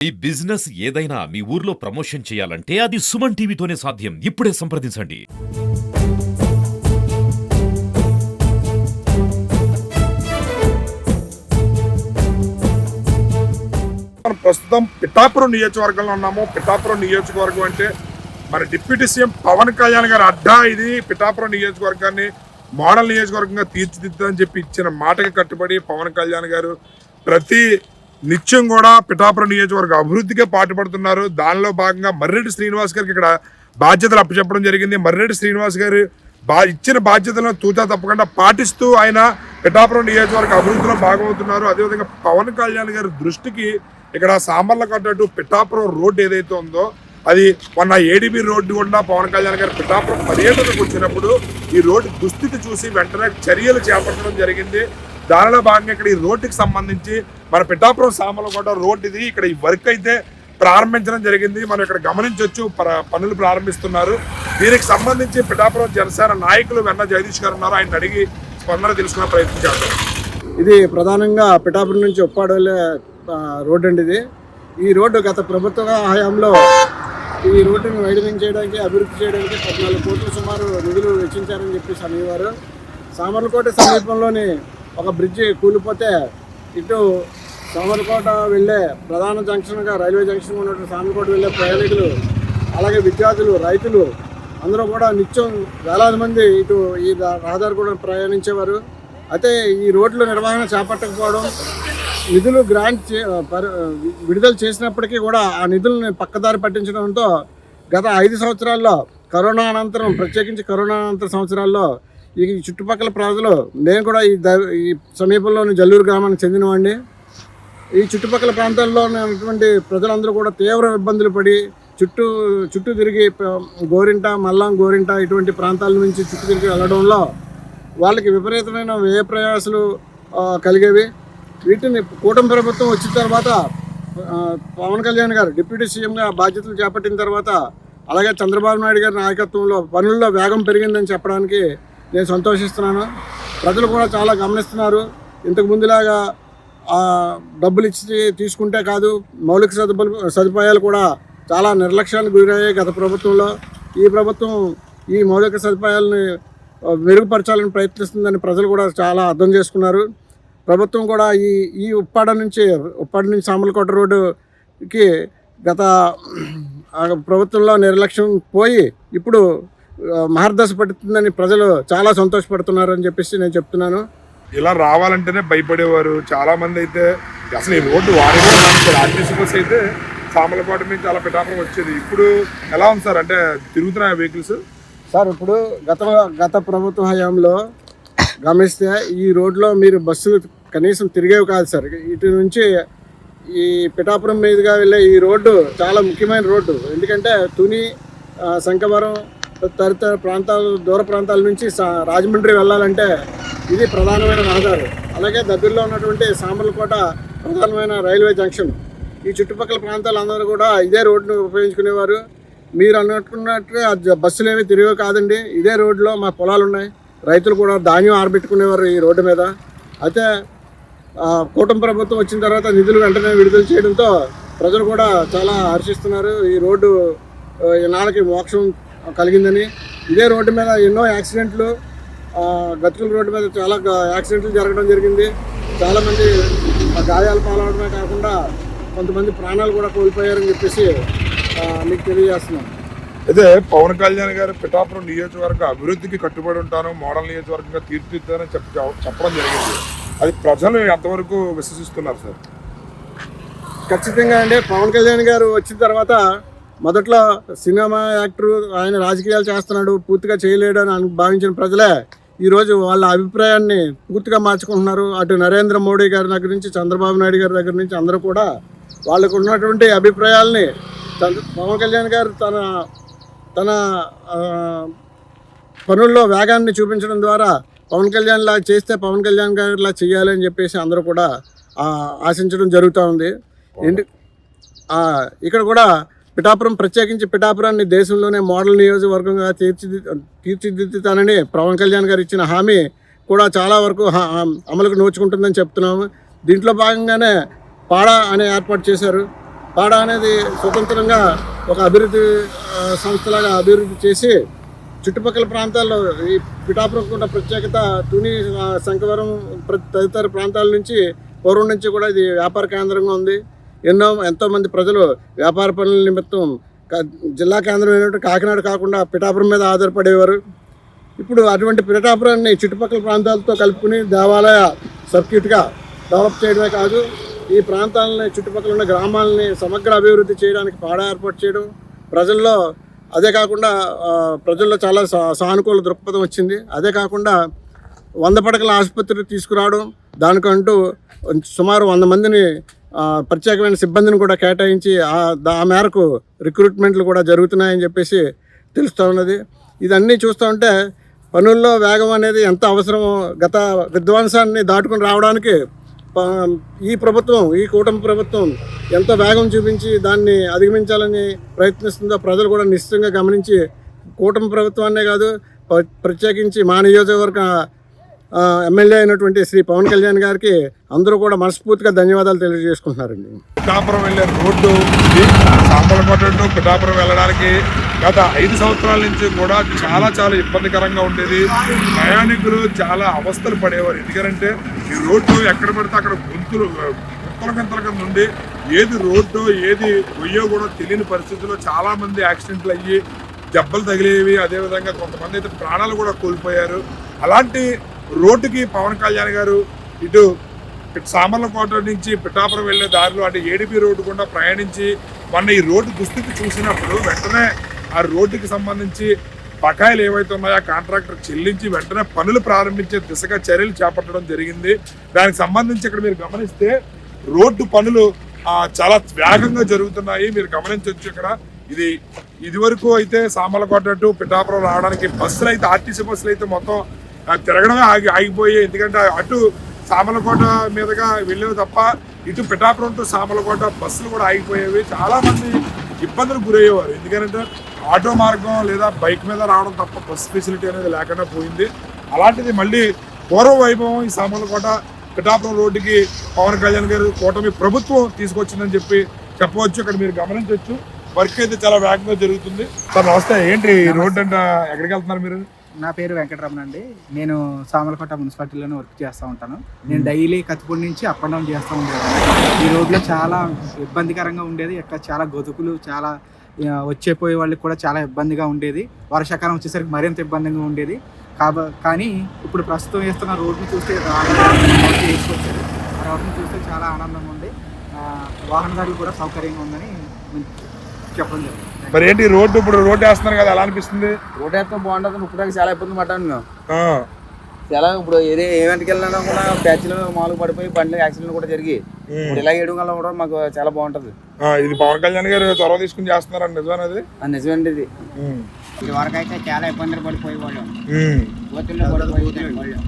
ఈ బిజినెస్ ఏదైనా మీ ఊర్లో ప్రమోషన్ చేయాలంటే అది సుమన్ టీవీతోనే సాధ్యం. ఇప్పుడే సంప్రదించండి. మనం ప్రస్తుతం పిఠాపురం నియోజకవర్గంలో ఉన్నాము. పిఠాపురం నియోజకవర్గం అంటే మన డిప్యూటీ సీఎం పవన్ కళ్యాణ్ గారి అడ్డా. ఇది పిఠాపురం నియోజకవర్గాన్ని మోడల్ నియోజకవర్గంగా తీర్చిదిద్దని చెప్పి ఇచ్చిన మాటకి కట్టుబడి పవన్ కళ్యాణ్ గారు ప్రతి నిత్యం కూడా పిఠాపురం నియోజకవర్గ అభివృద్ధికే పాటుపడుతున్నారు. దానిలో భాగంగా మర్రెడ్డి శ్రీనివాస్ గారికి ఇక్కడ బాధ్యతలు అప్పచెప్పడం జరిగింది. మర్రెడ్డి శ్రీనివాస్ గారు ఇచ్చిన బాధ్యతలను తూచా తప్పకుండా పాటిస్తూ ఆయన పిఠాపురం నియోజకవర్గ అభివృద్ధిలో భాగమవుతున్నారు. అదేవిధంగా పవన్ కళ్యాణ్ గారి దృష్టికి ఇక్కడ సామర్లకోట టు పిఠాపురం రోడ్డు ఏదైతే ఉందో అది మొన్న ఏడీబీ రోడ్డు కూడా పవన్ కళ్యాణ్ గారు పిఠాపురం పర్యటనకు వచ్చినప్పుడు ఈ రోడ్డు దుస్థితి చూసి వెంటనే చర్యలు చేపట్టడం జరిగింది. దానిలో భాగంగా ఇక్కడ ఈ రోడ్డుకి సంబంధించి మన పిఠాపురం సామర్లకోట రోడ్డు ఇది. ఇక్కడ ఈ వర్క్ అయితే ప్రారంభించడం జరిగింది. మనం ఇక్కడ గమనించవచ్చు పనులు ప్రారంభిస్తున్నారు. దీనికి సంబంధించి పిఠాపురం జనసేన నాయకులు వెన్న జగదీష్ గారు ఉన్నారు. ఆయన అడిగి స్పందన తెలుసుకునే ప్రయత్నం చేస్తారు. ఇది ప్రధానంగా పిఠాపురం నుంచి ఉప్పాడ వెళ్ళే రోడ్డు అండి. ఇది ఈ రోడ్డు గత ప్రభుత్వ హయాంలో ఈ రోడ్డును వైడనింగ్ చేయడానికి అభివృద్ధి చేయడానికి 14 కోట్లు సుమారు నిధులు వెచ్చించారని చెప్పేసి అనేవారు. సామర్లకోట సమీపంలోని ఒక బ్రిడ్జి కూలిపోతే ఇటు సామర్లకోట వెళ్ళే ప్రధాన జంక్షన్గా రైల్వే జంక్షన్ ఉన్నటువంటి సామర్లకోట వెళ్ళే ప్రయాణికులు అలాగే విద్యార్థులు రైతులు అందరూ కూడా నిత్యం వేలాది మంది ఇటు ఈ రహదారి కూడా ప్రయాణించేవారు. అయితే ఈ రోడ్ల నిర్వహణ చేపట్టకపోవడం, నిధులు విడుదల చేసినప్పటికీ కూడా ఆ నిధులను పక్కదారి పట్టించడంతో గత 5 సంవత్సరాల్లో కరోనా అనంతరం ప్రత్యేకించి కరోనా అనంతర సంవత్సరాల్లో ఈ చుట్టుపక్కల ప్రజలు, నేను కూడా ఈ సమీపంలోని జల్లూరు గ్రామానికి చెందినవాడిని. ఈ చుట్టుపక్కల ప్రాంతాల్లో ఉన్నటువంటి ప్రజలందరూ కూడా తీవ్ర ఇబ్బందులు పడి చుట్టూ తిరిగి గోరింట మల్లాం గోరింట ఇటువంటి ప్రాంతాల నుంచి చుట్టూ తిరిగి వెళ్ళడంలో వాళ్ళకి విపరీతమైన వ్యయ ప్రయాసాలు కలిగేవి. వీటిని కూటమి ప్రభుత్వం వచ్చిన తర్వాత పవన్ కళ్యాణ్ గారు డిప్యూటీ సీఎంగా బాధ్యతలు చేపట్టిన తర్వాత అలాగే చంద్రబాబు నాయుడు గారి నాయకత్వంలో పనుల్లో వేగం పెరిగిందని చెప్పడానికి నేను సంతోషిస్తున్నాను. ప్రజలు కూడా చాలా గమనిస్తున్నారు. ఇంతకు ముందులాగా డబ్బులు ఇచ్చి తీసుకుంటే కాదు, మౌలిక సదుపాయాలు కూడా చాలా నిర్లక్ష్యానికి గురయ్యాయి గత ప్రభుత్వంలో. ఈ ప్రభుత్వం ఈ మౌలిక సదుపాయాలని మెరుగుపరచాలని ప్రయత్నిస్తుందని ప్రజలు కూడా చాలా అర్థం చేసుకున్నారు. ప్రభుత్వం కూడా ఈ ఉప్పాడ నుంచి సామర్లకోట రోడ్డుకి గత ప్రభుత్వంలో నిర్లక్ష్యం పోయి ఇప్పుడు మహర్దశ పడుతుందని ప్రజలు చాలా సంతోషపడుతున్నారు అని చెప్పేసి నేను చెప్తున్నాను. ఇలా రావాలంటేనే భయపడేవారు చాలా మంది. అయితే అసలు ఈ రోడ్డు వారిగా ఆర్టీసీ బస్ అయితే సామర్లకోట నుంచి అలా పిఠాపురం వచ్చేది. ఇప్పుడు ఎలా ఉంది సార్? అంటే తిరుగుతున్నాయి వెహికల్స్ సార్? ఇప్పుడు గత ప్రభుత్వ హయాంలో గమనిస్తే ఈ రోడ్లో మీరు బస్సులు కనీసం తిరిగేవి కాదు సార్. ఇటు నుంచి ఈ పిఠాపురం మీదుగా వెళ్ళే ఈ రోడ్డు చాలా ముఖ్యమైన రోడ్డు. ఎందుకంటే తుని, శంఖవరం తదితర దూర ప్రాంతాల నుంచి రాజమండ్రి వెళ్ళాలంటే ఇది ప్రధానమైన రహదారి. అలాగే దగ్గరలో ఉన్నటువంటి సామర్లకోట ప్రధానమైన రైల్వే జంక్షన్. ఈ చుట్టుపక్కల ప్రాంతాలందరూ కూడా ఇదే రోడ్డును ఉపయోగించుకునేవారు. మీరు అనుకున్నట్టుగా బస్సులు ఏమీ తిరిగేవి కాదండి. ఇదే రోడ్లో మా పొలాలు ఉన్నాయి. రైతులు కూడా ధాన్యం ఆరబెట్టుకునేవారు ఈ రోడ్డు మీద. అయితే కూటమి ప్రభుత్వం వచ్చిన తర్వాత నిధులు వెంటనే విడుదల చేయడంతో ప్రజలు కూడా చాలా హర్షిస్తున్నారు. ఈ రోడ్డు నాళ్ళకి మోక్షం కలిగిందని. ఇదే రోడ్డు మీద ఎన్నో యాక్సిడెంట్లు, గతుకుల రోడ్డు మీద చాలా యాక్సిడెంట్లు జరగడం జరిగింది. చాలామంది గాయాలు పాలవడమే కాకుండా కొంతమంది ప్రాణాలు కూడా కోల్పోయారని చెప్పేసి మీకు తెలియజేస్తున్నాం. అయితే పవన్ కళ్యాణ్ గారు పిఠాపురం నియోజకవర్గ అభివృద్ధికి కట్టుబడి ఉంటాను, మోడల్ నియోజకవర్గంగా తీర్చిదిద్దారని చెప్పడం జరిగింది. అది ప్రజలు ఎంతవరకు విశ్వసిస్తున్నారు సార్? ఖచ్చితంగా అండి. పవన్ కళ్యాణ్ గారు వచ్చిన తర్వాత మొదట్లో సినిమా యాక్టర్, ఆయన రాజకీయాలు చేస్తున్నాడు, పూర్తిగా చేయలేడు అని భావించిన ప్రజలే ఈరోజు వాళ్ళ అభిప్రాయాన్ని పూర్తిగా మార్చుకుంటున్నారు. అటు నరేంద్ర మోడీ గారి దగ్గర నుంచి చంద్రబాబు నాయుడు గారి దగ్గర నుంచి అందరూ కూడా వాళ్ళకు ఉన్నటువంటి అభిప్రాయాల్ని పవన్ కళ్యాణ్ గారు తన పనుల్లో వేగాన్ని చూపించడం ద్వారా పవన్ కళ్యాణ్ లా చేస్తే పవన్ కళ్యాణ్ గారిలా చేయాలి అని చెప్పేసి అందరూ కూడా ఆశించడం జరుగుతూ ఉంది. ఇక్కడ కూడా పిఠాపురం, ప్రత్యేకించి పిఠాపురాన్ని దేశంలోనే మోడల్ నియోజకవర్గంగా తీర్చిదిద్దుతానని పవన్ కళ్యాణ్ గారు ఇచ్చిన హామీ కూడా చాలా వరకు అమలుకు నోచుకుంటుందని చెప్తున్నాము. దీంట్లో భాగంగానే పాడా అనే ఏర్పాటు చేశారు. పాడ అనేది స్వతంత్రంగా ఒక అభివృద్ధి సంస్థలాగా అభివృద్ధి చేసి చుట్టుపక్కల ప్రాంతాల్లో ఈ పిఠాపురం కూడా ప్రత్యేకత తుని శంకవరం తదితర ప్రాంతాల నుంచి పూర్వం నుంచి కూడా ఇది వ్యాపార కేంద్రంగా ఉంది. ఎంతోమంది ప్రజలు వ్యాపార పనుల నిమిత్తం జిల్లా కేంద్రం అయినట్టు కాకినాడ కాకుండా పిఠాపురం మీద ఆధారపడేవారు. ఇప్పుడు అటువంటి పిఠాపురాన్ని చుట్టుపక్కల ప్రాంతాలతో కలుపుకుని దేవాలయ సర్క్యూట్గా డెవలప్ చేయడమే కాదు, ఈ ప్రాంతాలని చుట్టుపక్కల ఉన్న గ్రామాలని సమగ్ర అభివృద్ధి చేయడానికి పాడ ఏర్పాటు చేయడం, ప్రజల్లో అదే కాకుండా ప్రజల్లో చాలా సానుకూల దృక్పథం వచ్చింది. అదే కాకుండా 100 పడకల ఆసుపత్రి తీసుకురావడం, దానికంటూ సుమారు 100 మందిని ప్రత్యేకమైన సిబ్బందిని కూడా కేటాయించి ఆ మేరకు రిక్రూట్మెంట్లు కూడా జరుగుతున్నాయని చెప్పేసి తెలుస్తూ ఉన్నది. ఇదన్నీ చూస్తూ ఉంటే పనుల్లో వేగం అనేది ఎంత అవసరమో, గత విధ్వంసాన్ని దాటుకుని రావడానికి ఈ ప్రభుత్వం, ఈ కూటమి ప్రభుత్వం ఎంతో వేగం చూపించి దాన్ని అధిగమించాలని ప్రయత్నిస్తుందో ప్రజలు కూడా నిశ్చితంగా గమనించి కూటమి ప్రభుత్వాన్నే కాదు, ప్రత్యేకించి మా నియోజకవర్గ ఎమ్మెల్యే అయినటువంటి శ్రీ పవన్ కళ్యాణ్ గారికి అందరూ కూడా మనస్ఫూర్తిగా ధన్యవాదాలు తెలియజేసుకుంటున్నారండి. పిఠాపురం వెళ్ళే రోడ్డు సాంబలకోట టు పిఠాపురం వెళ్ళడానికి గత 5 సంవత్సరాల నుంచి కూడా చాలా ఇబ్బందికరంగా ఉండేది. ప్రయాణికులు చాలా అవస్థలు పడేవారు. ఎందుకంటే ఈ రోడ్డు ఎక్కడ పడితే అక్కడ గుంతల కింద ఉండి ఏది రోడ్డు ఏది గొయ్యో కూడా తెలియని పరిస్థితుల్లో చాలా మంది యాక్సిడెంట్లు అయ్యి దెబ్బలు తగిలేవి. అదేవిధంగా కొంతమంది అయితే ప్రాణాలు కూడా కోల్పోయారు. అలాంటి రోడ్డుకి పవన్ కళ్యాణ్ గారు ఇటు సామర్లకోట నుంచి పిఠాపురం వెళ్ళే దారిలో అంటే ఏడిపి రోడ్డు కూడా ప్రయాణించి మొన్న ఈ రోడ్డు దుస్థితి చూసినప్పుడు వెంటనే ఆ రోడ్డుకి సంబంధించి బకాయిలు ఏవైతే ఉన్నాయో ఆ కాంట్రాక్టర్ చెల్లించి వెంటనే పనులు ప్రారంభించే దిశగా చర్యలు చేపట్టడం జరిగింది. దానికి సంబంధించి ఇక్కడ మీరు గమనిస్తే రోడ్డు పనులు చాలా వేగంగా జరుగుతున్నాయి. మీరు గమనించవచ్చు. ఇక్కడ ఇది వరకు అయితే సామర్లకోట టు పిఠాపురం రావడానికి బస్సులు అయితే ఆర్టీసీ బస్సులు అయితే మొత్తం తిరగడమే ఆగిపోయాయి. ఎందుకంటే అటు సామర్లకోట మీదుగా వెళ్ళేవి తప్ప ఇటు పిఠాపురం టు సామర్లకోట బస్సులు కూడా ఆగిపోయేవి. చాలా మంది ఇబ్బందులు గురయ్యేవారు. ఎందుకంటే ఆటో మార్గం లేదా బైక్ మీద రావడం తప్ప బస్ ఫెసిలిటీ అనేది లేకుండా పోయింది. అలాంటిది మళ్ళీ పూర్వ వైభవం ఈ సామర్లకోట పిఠాపురం రోడ్డుకి పవన్ కళ్యాణ్ గారు కూటమి ప్రభుత్వం తీసుకొచ్చిందని చెప్పవచ్చు. ఇక్కడ మీరు గమనించవచ్చు. వర్క్ అయితే చాలా వేగంగా జరుగుతుంది. సార్ నమస్తే. ఏంటి రోడ్డు అంటే ఎక్కడికి వెళ్తున్నారు మీరు? నా పేరు వెంకటరమణ అండి. నేను సామర్లకోట మున్సిపాలిటీలోనే వర్క్ చేస్తూ ఉంటాను. నేను డైలీ కత్తిపూడి నుంచి అప్ అండ్ డౌన్ చేస్తూ ఉండేవాడిని. ఈ రోడ్లో చాలా ఇబ్బందికరంగా ఉండేది. ఇక్కడ చాలా గతుకులు, చాలా వచ్చేపోయే వాళ్ళకి కూడా చాలా ఇబ్బందిగా ఉండేది. వర్షాకాలం వచ్చేసరికి మరింత ఇబ్బందిగా ఉండేది. కానీ ఇప్పుడు ప్రస్తుతం వేస్తున్న రోడ్ని చూస్తే వేసుకొచ్చారు. ఆ రోడ్ని చూస్తే చాలా ఆనందంగా ఉంది. వాహనదారులు కూడా సౌకర్యంగా ఉందని చెప్పడం జరిగింది. మరి ఏంటి రోడ్డు ఇప్పుడు రోడ్డు వేస్తున్నారు కదా, ఎలా అనిపిస్తుంది? రోడ్డు వేస్తే బాగుంటుంది. ఇప్పుడు చాలా ఇబ్బంది పడ్డాను మేము. చాలా ఇప్పుడు ఏమంటికి వెళ్ళినా కూడా ప్యాచ్లు మామూలు పడిపోయి బండ్లు యాక్సిడెంట్ కూడా జరిగి ఇప్పుడు ఇలా వేయడం వల్ల కూడా మాకు చాలా బాగుంటది. ఇది పవన్ కళ్యాణ్ గారు చొరవ తీసుకుని చేస్తున్నారండి, నిజమేనది? నిజమండి. ఇది ఇది వరకు అయితే చాలా ఇబ్బందులు పడిపోయేవాళ్ళం. గోతుల్లో పడిపోయేవాళ్ళు.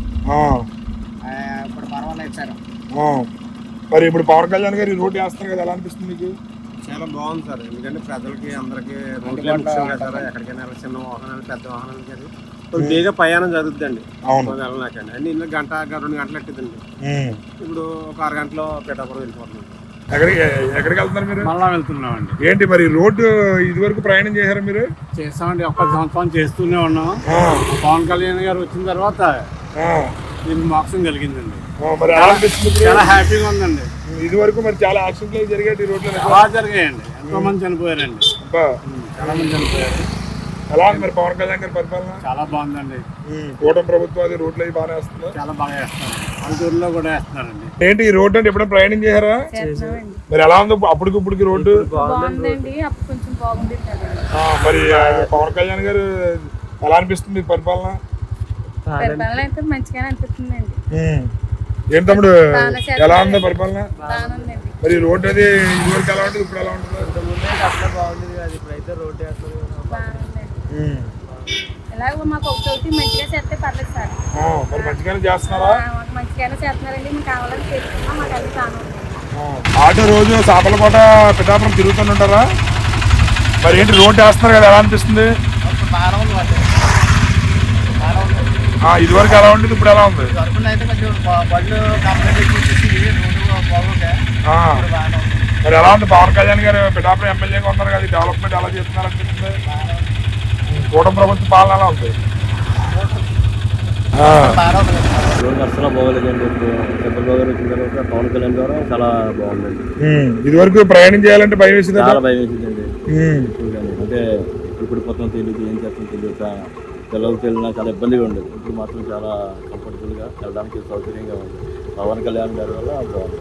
ఇప్పుడు పర్వాలేదు సార్. మరి ఇప్పుడు పవన్ కళ్యాణ్ గారు ఈ రోడ్డు వేస్తున్నారు కదా, ఎలా అనిపిస్తుంది మీకు? చాలా బాగుంది సార్. ఎందుకంటే ప్రజలకి అందరికి రోడ్లే ముఖ్యం కదా సార్. ఎక్కడికైనా చిన్న వాహనాలు పెద్ద వాహనాలు కానీ బేగా ప్రయాణం జరుగుతుందండి. వెళ్ళనాకండి అన్ని ఇల్లు గంట 2 గంటలు ఎట్టిందండి. ఇప్పుడు ఒక 6 గంటలో పిఠాపురం వెళ్ళిపోతున్నాం. ఎక్కడికి వెళ్తున్నారు మీరు? మళ్ళా వెళ్తున్నామండి. ఏంటి మరి రోడ్డు ఇది వరకు ప్రయాణం చేశారా మీరు? చేస్తామండి. 1 సంవత్సరం చేస్తూనే ఉన్నాం. పవన్ కళ్యాణ్ గారు వచ్చిన తర్వాత దీనికి మోక్షం కలిగిందండి. మరి చాలా హ్యాపీగా ఉందండి. ఇది వరకు మరి చాలా యాక్సిడెంట్లు జరిగాయి ఈ రోడ్లో. బాగా జరిగాయండి. ఎంతో మంది చనిపోయారండి. చాలా మంది చనిపోయారు. ఎలా ఉంది మరి పవన్ కళ్యాణ్ గారి పరిపాలన? చాలా బాగుందండి. కూటమి ప్రభుత్వం అది రోడ్లు అవి బాగా వేస్తుంది. చాలా బాగా వేస్తున్నారు. పల్లెటూరులో కూడా వేస్తున్నారండి. ఏంటి ఈ రోడ్డు అంటే ఎప్పుడైనా ప్రయాణం చేశారా? మరి ఎలా ఉంది అప్పటికి ఇప్పటికి రోడ్డు? మరి పవన్ కళ్యాణ్ గారు ఎలా అనిపిస్తుంది పరిపాలన? అయితే మంచిగానే అనిపిస్తుందండి. ఏం తమ్ముడు ఎలా ఉంది పరిపాలన? మరి రోడ్డు అది ఇదివరకు ఎలా ఉంటుంది, ఇప్పుడు ఎలా ఉంటుంది? ఎలాగో మాకు ఒక చోటి మంచిగా చేస్తే పర్లేదు సార్. మరి మంచిగానే చేస్తున్నారా? మంచిగానే చేస్తున్నారండి. మీకు కావాలని చేసుకున్నా మాకు అన్ని కావాలి. ఆటో రోజు సామర్లకోట పిఠాపురం తిరుగుతుంటారా? మరి ఏంటి రోడ్డు వేస్తున్నారు కదా, ఎలా అనిపిస్తుంది? ఇదివరకు ఎలా ఉంటుంది, ఇప్పుడు ఎలా ఉంది? మరి ఎలా ఉంది పవన్ కళ్యాణ్ గారు పిఠాపురం ఎమ్మెల్యేగా ఉన్నారు కదా, డెవలప్మెంట్ ఎలా చేస్తున్నారు అనిపిస్తుంది? కూటమి ప్రభుత్వ పాలన ఎలా ఉంది? రోడ్డు అసలు బాగోలేదండి. చంద్రబాబు గారు వచ్చిన తర్వాత పవన్ కళ్యాణ్ ద్వారా చాలా బాగుందండి. ఇది వరకు ప్రయాణం చేయాలంటే భయం వేసింది, చాలా భయం వేసిందండి. అంటే ఇప్పుడు కొత్త తెలియదు, ఏం చేస్తాం తెలియక పిల్లలకి వెళ్ళినా చాలా ఇబ్బందిగా ఉండేది. ఇప్పుడు మాత్రం చాలా కంఫర్టబుల్గా వెళ్ళడానికి సౌకర్యంగా ఉంది. పవన్ కళ్యాణ్ గారి వల్ల బాగుంది.